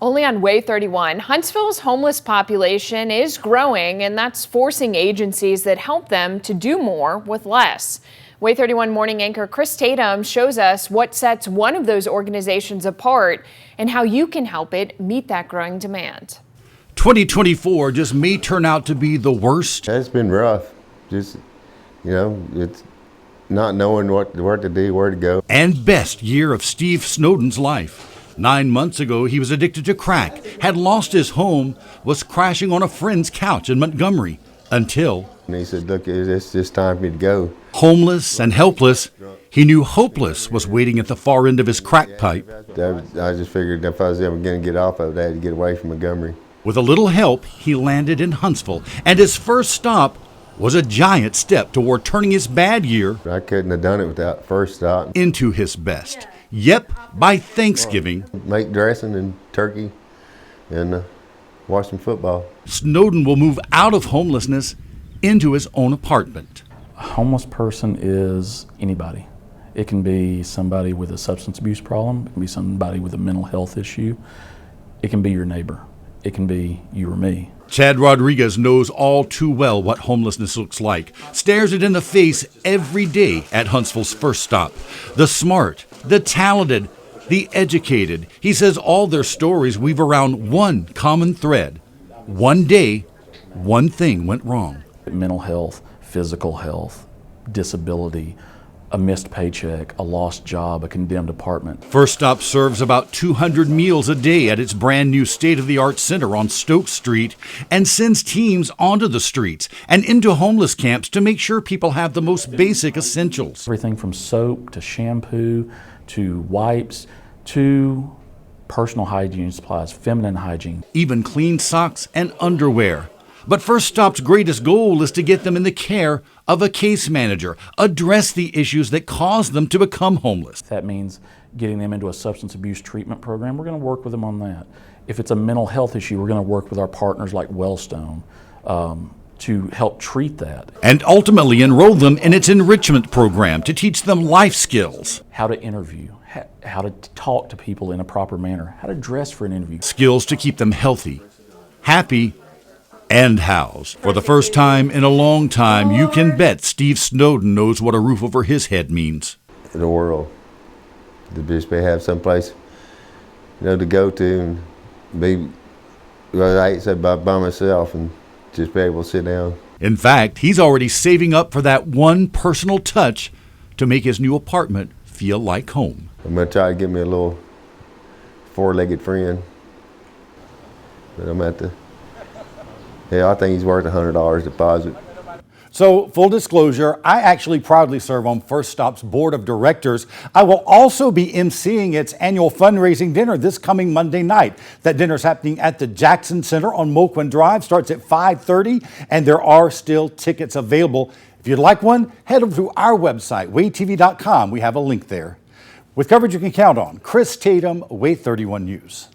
Only on Way 31, Huntsville's homeless population is growing, and that's forcing agencies that help them to do more with less. Way 31 morning anchor Chris Tatum shows us what sets one of those organizations apart and how you can help it meet that growing demand. 2024 just may turn out to be the worst. It's been rough. Just, it's not knowing what to do, where to go. And best year of Steve Snowden's life. 9 months ago, he was addicted to crack, had lost his home, was crashing on a friend's couch in Montgomery until... And he said, look, it's just time for me to go. Homeless and helpless, he knew hopeless was waiting at the far end of his crack pipe. I just figured if I was ever going to get off of it, I had to get away from Montgomery. With a little help, he landed in Huntsville, and his first stop was a giant step toward turning his bad year I couldn't have done it without first stop into his best. Yep, by Thanksgiving, make dressing and turkey and watch some football. Snowden will move out of homelessness into his own apartment. A homeless person is anybody. It can be somebody with a substance abuse problem. It can be somebody with a mental health issue. It can be your neighbor. It can be you or me. Chad Rodriguez knows all too well what homelessness looks like, stares it in the face every day at Huntsville's first stop. The smart, the talented, the educated. He says all their stories weave around one common thread. One day, one thing went wrong. Mental health, physical health, disability, a missed paycheck, a lost job, a condemned apartment. First Stop serves about 200 meals a day at its brand new state-of-the-art center on Stokes Street and sends teams onto the streets and into homeless camps to make sure people have the most basic essentials. Everything from soap to shampoo to wipes to personal hygiene supplies, feminine hygiene. Even clean socks and underwear. But First Stop's greatest goal is to get them in the care of a case manager, address the issues that cause them to become homeless. That means getting them into a substance abuse treatment program. We're going to work with them on that. If it's a mental health issue, we're going to work with our partners like Wellstone to help treat that. And ultimately enroll them in its enrichment program to teach them life skills. How to interview, how to talk to people in a proper manner, how to dress for an interview. Skills to keep them healthy, happy, and housed. For the first time in a long time, you can bet Steve Snowden knows what a roof over his head means. In the world, to just have someplace, to go to and be, I hate to say by myself and just be able to sit down. In fact, he's already saving up for that one personal touch to make his new apartment feel like home. I'm going to try to get me a little four-legged friend, but I'm at the... Yeah, I think he's worth $100 deposit. So, full disclosure, I actually proudly serve on First Stop's board of directors. I will also be emceeing its annual fundraising dinner this coming Monday night. That dinner is happening at the Jackson Center on Moquin Drive, starts at 5:30, and there are still tickets available. If you'd like one, head over to our website, waytv.com. We have a link there. With coverage you can count on, Chris Tatum, Way 31 News.